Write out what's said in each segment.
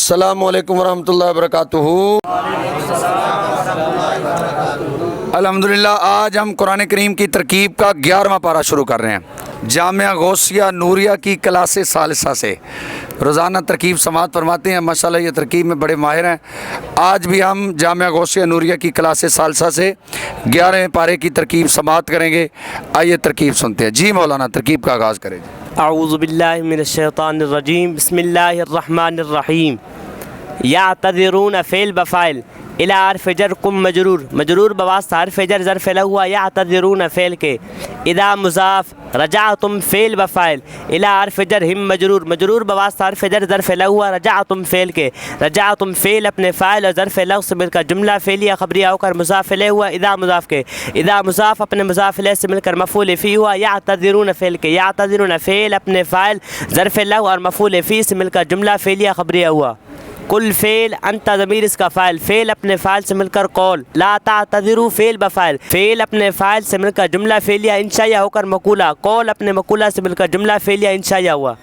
السلام علیکم ورحمۃ اللہ وبرکاتہ۔ الحمدللہ آج ہم قرآن کریم کی ترکیب کا 11واں پارہ شروع کر رہے ہیں جامعہ غوثیہ نوریہ کی کلاس ثالثہ سے۔ روزانہ ترکیب سماعت فرماتے ہیں، ماشاءاللہ یہ ترکیب میں بڑے ماہر ہیں۔ آج بھی ہم جامعہ غوثیہ نوریہ کی کلاس ثالثہ سے 11ویں پارے کی ترکیب سماعت کریں گے۔ آئیے ترکیب سنتے ہیں۔ جی مولانا ترکیب کا آغاز کریں۔ اعوذ باللہ من الشیطان الرجیم، بسم اللہ الرحمن الرحیم۔ یعتذرون فعل بفاعل الی حرف جر قم مجرور، مجرور بواسطہ حرف جر ظرف لہ ہوا یعتذرون فعل کے۔ اذا مضاف رجعتم فعل بفاعل الی حرف جر ہم مجرور، مجرور بواسطہ حرف جر ظرف لہ ہوا رجعتم فعل کے۔ رجعتم فعل اپنے فاعل اور ظرف لہ سے مل کر جملہ فعلیہ خبریہ ہو کر مضاف الیہ ہوا اذا مضاف کے۔ اذا مضاف اپنے مضاف الیہ سے مل کر مفعول فی ہوا یعتذرون فعل کے۔ یعتذرون فعل اپنے فاعل ظرف لہ اور مفعول فی سے مل کر جملہ فعلیہ خبریہ ہوا۔ کل فعل انت ضمیر اس کا فاعل، فعل اپنے فاعل سے مل کر قول۔ لا تعتذروا فعل بفاعل، فعل اپنے فاعل سے مل کر جملہ فعلیہ انشائیہ ہو کر مقولہ، قول اپنے مقولہ سے مل کر جملہ فعلیہ انشائیہ ہوا۔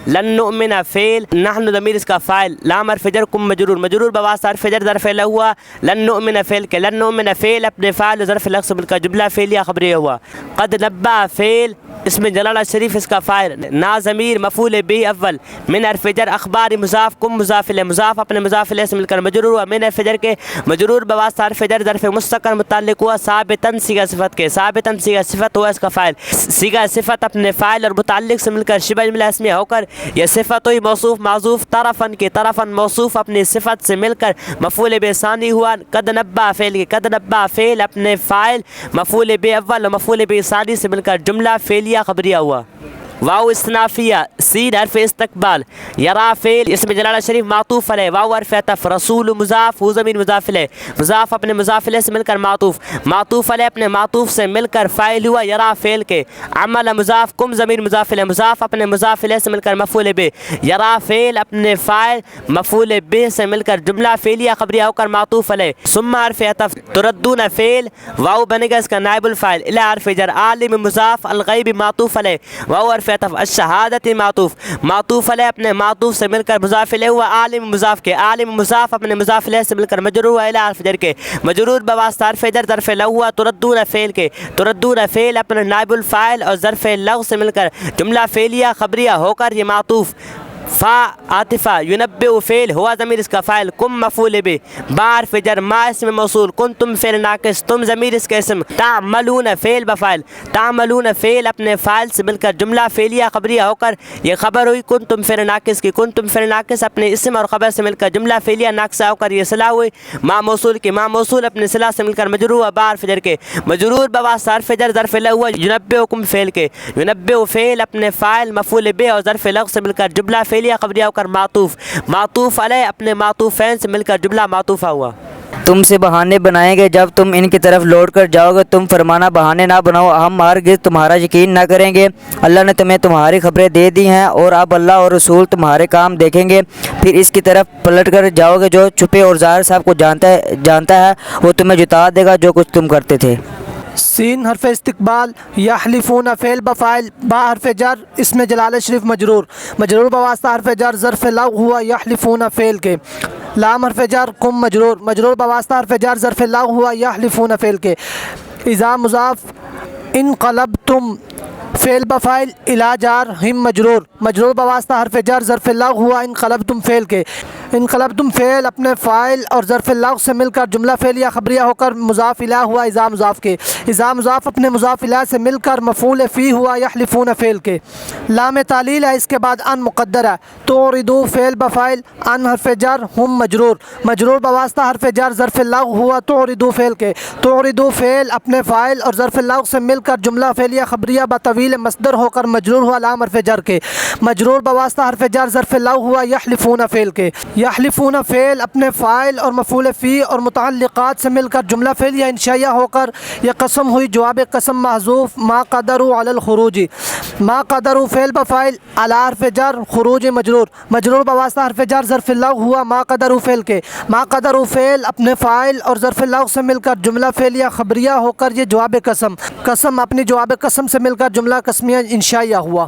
لن نؤمن فعل نحن ضمیر اس کا فاعل، لام حرف جر قم مجرور، مجرور بواسطہ حرف جر ظرف لہ ہوا لن نؤمن فعل کے۔ لن نؤمن فعل اپنے فاعل ظرف لہ سے مل کر جملہ فعلیہ خبریہ ہوا۔ قد نبأ فعل اسم جلالہ شریف اس کا فاعل، نا ضمیر مفعول به اول، من حرف جر اخبار مضاف قم مضاف الیہ، مضاف اپنے مضاف الیہ سے مل کر مجرور ہوا، من حرف جر کے، مجرور بواسطہ حرف جر ظرف مستقر متعلق ہوا ثابتاً صیغہ صفت کے۔ ثابتاً صیغہ صفت ہوا اس کا فاعل، صیغہ صفت اپنے فاعل اور متعلق سے مل کر شبہ جملہ اسمیہ ہو کر یہ صفت ہوئی موصوف معذوف طرفاً کے، طرفاً موصوف اپنی صفت سے مل کر مفعول به ثانی ہوا۔ قد نبأ فعل کے، قد نبأ فعل اپنے فاعل مفعول به اول اور مفعول به ثانی سے مل کر جملہ فعلیہ خبریہ ہوا۔ واو استنافیہ سین حرف استقبال، یرا فعل اسم جلالہ شریف معطوف علیہ، واو حرف عطف، رسول مضاف ہو ضمیر مضاف الیہ، مضاف اپنے مضاف الیہ سے مل کر معطوف، معطوف علیہ اپنے معطوف سے مل کر فاعل ہوا یرا فعل کے۔ عمل مضاف قم ضمیر مضاف الیہ، مضاف اپنے مضاف الیہ سے مل کر مفعول به، یرا فعل اپنے فاعل مفعول به سے مل کر جملہ فعلیہ خبریہ ہو کر معطوف علیہ۔ ثم حرف عطف، تردون فعل واو بنے گا اس کا نائب الفاعل، الی حرف جر عالم مضاف، الغیب معطوف علیہ، واو حرف عطف، الشہادت معطوف، معطوف علیہ اپنے معطوف سے مل کر مضاف الیہ ہوا عالم مضاف کے۔ عالم مضاف اپنے مضاف الیہ سے مل کر مجرور ہوا الی حرف جر کے، مجرور بواسطہ حرف جر ظرف لہ ہوا تردون فعل کے۔ تردون فعل اپنے نائب الفاعل اور ظرف لہ سے مل کر جملہ فعلیہ خبریہ ہو کر یہ معطوف۔ فا عاطفہ، ینبئ فعل ہوا ضمیر اس کا فاعل، کم مفعول به، با حرف جر، ما اسم موصول، کنتم فعل ناقص، تم ضمیر اس کا اسم، تعملون فعل بفاعل، تعملون فعل اپنے فاعل سے مل کر جملہ فعلیہ خبریہ ہو کر یہ خبر ہوئی کنتم فعل ناقص کی۔ کنتم فعل ناقص اپنے اسم اور خبر سے مل کر جملہ فعلیہ ناقصہ ہو کر یہ صلہ ہوئی ما موصول کی۔ ما موصول اپنے صلہ سے مل کر مجرور ہوا با حرف جر کے، مجرور بواسطہ حرف جر ظرف لہ ہوا ینبئکم فعل کے۔ ینبئ فعل اپنے فاعل مفعول به اور ظرف لہ سے مل کر جملہ فعلیہ خبریہ ہو کر معطوف، معطوف علیہ اپنے معطوفین سے مل کر جملہ معطوفہ ہوا۔ تم سے بہانے بنائیں گے جب تم ان کی طرف لوٹ کر جاؤ گے، تم فرمانا بہانے نہ بناؤ، ہم ہرگز تمہارا یقین نہ کریں گے۔ اللہ نے تمہیں تمہاری خبریں دے دی ہیں اور اب اللہ اور رسول تمہارے کام دیکھیں گے، پھر اس کی طرف پلٹ کر جاؤ گے جو چھپے اور ظاہر صاحب کو جانتا ہے، وہ تمہیں جتا دے گا جو کچھ تم کرتے تھے۔ سین حرف استقبال، یحلفون فعل بفاعل، با حرف جر اسم جلالہ شریف مجرور، مجرور بواسطہ حرف جر ظرف لہ ہوا یحلفون فعل کے۔ لام حرف جر قم مجرور، مجرور بواسطہ حرف جر ظرف لہ ہوا یحلفون فعل کے۔ اذا مضاف انقلبتم فعل بفاعل الی جار ہم مجرور، مجرور بواسطہ حرف جر ظرف لہ ہوا انقلبتم فعل کے۔ انقلبتم فعل اپنے فاعل اور ظرف لغ سے مل کر جملہ فعلیہ خبریہ ہو کر مضاف الیہ ہوا اذا مضاف کے۔ اذا مضاف اپنے مضاف الیہ سے مل کر مفعول فی ہوا یحلفون فعل کے۔ لام تعلیل ہے اس کے بعد ان مقدر ہے۔ توردو فعل بفاعل، ان حرف جر ہم مجرور، مجرور بواسطہ حرف جر ظرف لغ ہوا توردو فعل کے۔ توردو فعل اپنے فاعل اور ظرف لغ سے مل کر جملہ فعلیہ خبریہ بطویل مصدر ہو کر مجرور ہوا لام حرف جر کے، مجرور بواسطہ حرف جر ظرف لغ ہوا یحلفون فعل کے۔ یحلفون فعل اپنے فاعل اور مفعول فی اور متعلقات سے مل کر جملہ فعلیہ انشائیہ ہو کر یہ قسم ہوئی جواب قسم محذوف ما قدروا علی الخروج۔ ما قدروا فعل بفاعل علی حرف جر خروج مجرور، مجرور بواسطہ حرف جر ظرف لغ ہوا ما قدروا فعل کے۔ ما قدروا فعل اپنے فاعل اور ظرف لغ سے مل کر جملہ فعلیہ خبریہ ہو کر یہ جواب قسم، قسم اپنی جواب قسم سے مل کر جملہ قسمیہ انشائیہ ہوا۔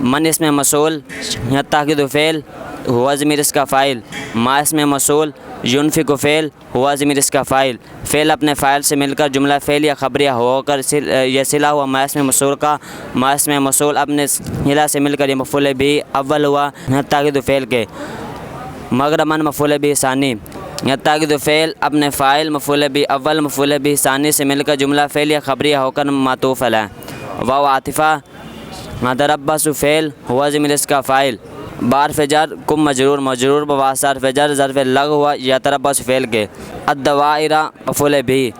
من اس میں مسول یتخذ فعل ہوا ضمیر اس کا فاعل، ما اس میں مسول ينفق فعل ہوا ضمیر اس کا فاعل، فعل اپنے فاعل سے مل کر جملہ فعل یا خبریہ ہو کر یہ صلہ ہوا ما اس میں مسول کا، ما اس میں مسول اپنے صلہ سے مل کر یہ مفعول بھی اول ہوا یتخذ فعل کے، مگر من مفعول بھی ثانی، یتخذ فعل اپنے فاعل مفعول بھی اول مفعول بھی ثانی سے مل کر جملہ فعل یا خبریہ ہو کر معطوف علیہ، واو عاطفہ نتربص فعل ہوا ضمیر اس کا فاعل، بحرف جر کم مجرور، مجرور بواسطہ حرف جر ظرف لغو ہوا یتربص فعل کے، الدوائرہ مفعول بھی،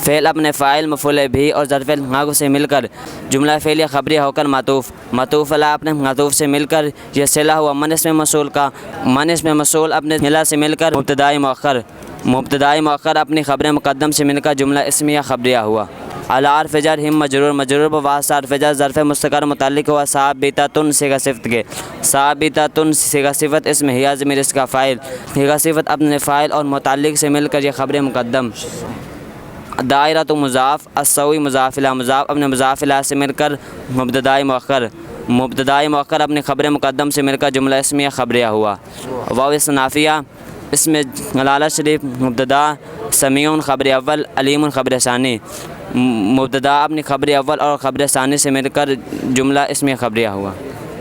فعل اپنے فاعل مفعول بھی اور ظرف لغو سے مل کر جملہ فعل یا خبریہ ہو کر معطوف، معطوف علیہ اپنے معطوف سے مل کر یہ صلہ ہوا من اس میں مسول کا، من اس میں مسول اپنے صلہ سے مل کر مبتدائی مؤخر، مبتدائی مؤخر اپنی خبر مقدم سے مل کر جملہ اسمیہ خبریہ ہوا، علی حرف جر ہم مجرور، مجرور بواسطہ حرف جر ظرف مستقر متعلق ہوا ثابتۃ صیغہ صفت کے، ثابتۃ صیغہ صفت اسم ہیا ضمیر اس کا فاعل، صیغہ صفت اپنے فاعل اور متعلق سے مل کر یہ خبر مقدم، دائرہ تو مضاف، السوی مضاف الیہ، مضاف اپنے مضاف الیہ سے مل کر مبتدائی مؤخر، مبتدائی مؤخر اپنی خبر مقدم سے مل کر جملہ اسمیہ خبریہ ہوا، واو استنافیہ اسم جلالہ شریف مبتدا، سمیع خبر اول، علیم خبر ثانی، مبتدا اپنی خبر اول اور خبر ثانی سے مل کر جملہ اسمیہ خبریہ ہوا۔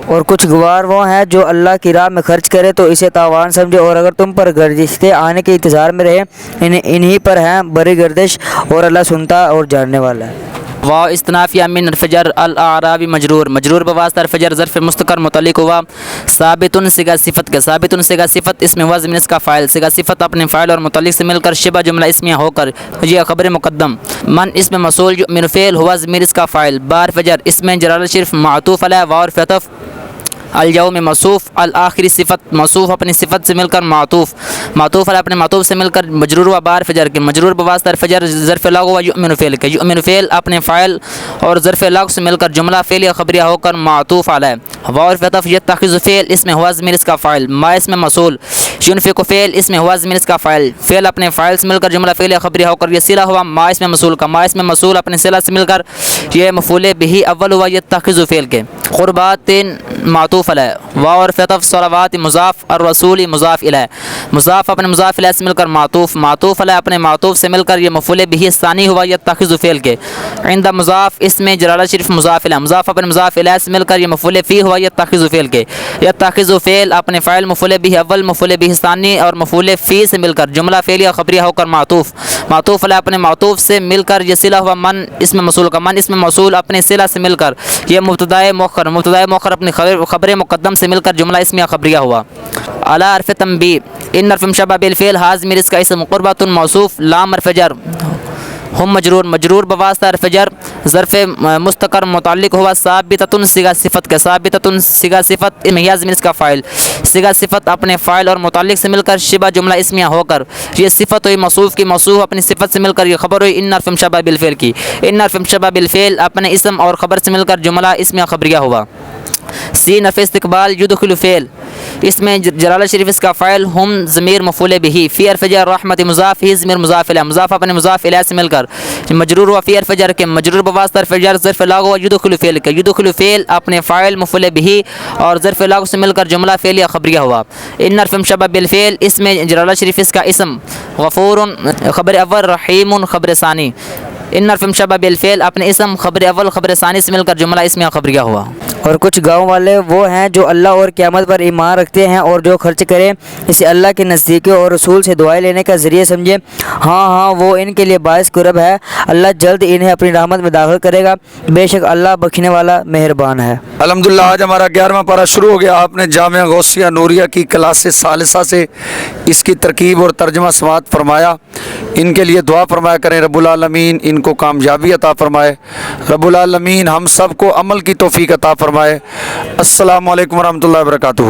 اور کچھ گوار وہ ہیں جو اللہ کی راہ میں خرچ کرے تو اسے تاوان سمجھے، اور اگر تم پر گردشتے آنے کے انتظار میں رہے انہی پر ہیں بری گردش، اور اللہ سنتا اور جاننے والا ہے۔ واو استنافیہ من حرف جر الاعرابی مجرور، مجرور بواسطہ حرف جر ظرف مستقر متعلق ہوا ثابت صیغہ صفت کے، ثابت صیغہ صفت اسم ہوا ضمیر اس کا فاعل، صیغہ صفت اپنے فاعل اور متعلق سے مل کر شبہ جملہ اسمیہ ہو کر یہ خبر مقدم، من اسم موصول یؤمن فعل ہوا ضمیر اس کا فاعل، با حرف جر اسم جلالہ شریف معطوف علیہ، واو حرف عطف الجو میں موصوف، الآخری صفت موصوف اپنی صفت سے مل کر معطوف، معطوف علیہ اپنے معطوف سے مل کر مجرور و بار فجر کے، مجرور بواسطہ حرف جر ظرف لغو و یؤمن فعل کے، یؤمن فعل اپنے فاعل اور ظرف لغو سے مل کر جملہ فعل یا خبریہ ہو کر معطوف علیہ، واو حرف عطف یتخذ فعل اسم ہوا ضمیر اس کا فاعل، ما اسم موصول، ينفق فعل اسم ہوا ضمیر اس کا فاعل، فعل اپنے فاعل سے مل کر جملہ فعل یا خبریہ ہو کر یہ صلہ ہوا ما اسم موصول کا، ما اسم موصول اپنے صلہ سے مل کر یہ مفعول به اول ہوا یتخذ فعل کے، قربات معطوف علیہ، واو حرف عطف صلوات مضاف، الرسول مضاف الیہ، مضاف اپنے مضاف الیہ سے مل کر معطوف، معطوف علیہ اپنے معطوف سے مل کر یہ مفعول به ثانی ہوا یتخذ فعل کے، عند مضاف اسم جلالہ شریف مضاف الیہ، مضاف اپنے مضاف الیہ سے مل کر یہ مفعول فی ہوا یتخذ فعل کے، یتخذ فعل اپنے فاعل مفعول به اول مفعول به ثانی اور مفعول فی سے مل کر جملہ فعلیہ خبریہ ہو کر معطوف، معطوف علیہ اپنے معطوف سے مل کر یہ صلہ ہوا من اسم موصول کا، من اسم موصول اپنے صلہ سے مل کر یہ مبتدائے مؤخر، مبتدائے مؤخر اپنی خبر مقدم سے مل کر جملہ اسمیہ خبریہ ہوا، اعلی حرف تنبیہ ان حرف مشبہ بالفعل حاض میر اس کا اسم قربۃ موصوف، لام حرف جر ہم مجرور، مجرور بواسطہ حرف جر ظرف مستقر متعلق ہوا ثابتۃ صیغہ صفت کے، ثابتۃ صیغہ صفت ہیا ضمیر اس کا فاعل، صیغہ صفت اپنے فاعل اور متعلق سے مل کر شبہ جملہ اسمیہ ہو کر یہ صفت ہوئی موصوف کی، موصوف اپنی صفت سے مل کر یہ خبر ہوئی ان حرف مشبہ بالفعل کی، ان حرف مشبہ بالفعل اپنے اسم اور خبر سے مل کر جملہ اسمیہ خبریہ ہوا، سی نفی استقبال یدخل فعل اس میں جلالہ شریف اس کا فاعل ہم ضمیر مفعول به، فی حرف جر رحمت مضاف، ہی ضمیر مضاف الیہ، مضاف اپنے مضاف الیہ سے مل کر مجرور و فی حرف جر کے، مجرور بواسطہ حرف جر ظرف لغو و یدخل فعل کے، یدخل فعل اپنے فاعل مفعول به اور ظرف لغو سے مل کر جملہ فعلیہ خبریہ ہوا، ان حرف مشبہ بالفعل اس میں جلالہ شریف اس کا اسم غفور خبر اول، رحیم خبر ثانی، ان حرف مشبہ بالفعل اپنے اسم خبر اول خبر ثانی سے مل کر جملہ اسمیہ خبریہ ہوا۔ اور کچھ گاؤں والے وہ ہیں جو اللہ اور قیامت پر ایمان رکھتے ہیں اور جو خرچ کرے اسے اللہ کے نزدیکی اور رسول سے دعائیں لینے کا ذریعہ سمجھے، ہاں وہ ان کے لیے باعث قرب ہے، اللہ جلد انہیں اپنی رحمت میں داخل کرے گا، بے شک اللہ بخشنے والا مہربان ہے۔ الحمدللہ آج ہمارا 11واں پارہ شروع ہو گیا۔ آپ نے جامعہ غوثیہ نوریہ کی کلاس ثالثہ سے اس کی ترکیب اور ترجمہ سماعت فرمایا، ان کے لیے دعا فرمایا کریں، رب العالمین ان کو کامیابی عطا فرمائے، رب العالمین ہم سب کو عمل کی توفیق عطا فرمائے۔ السلام علیکم ورحمۃ اللہ وبرکاتہ۔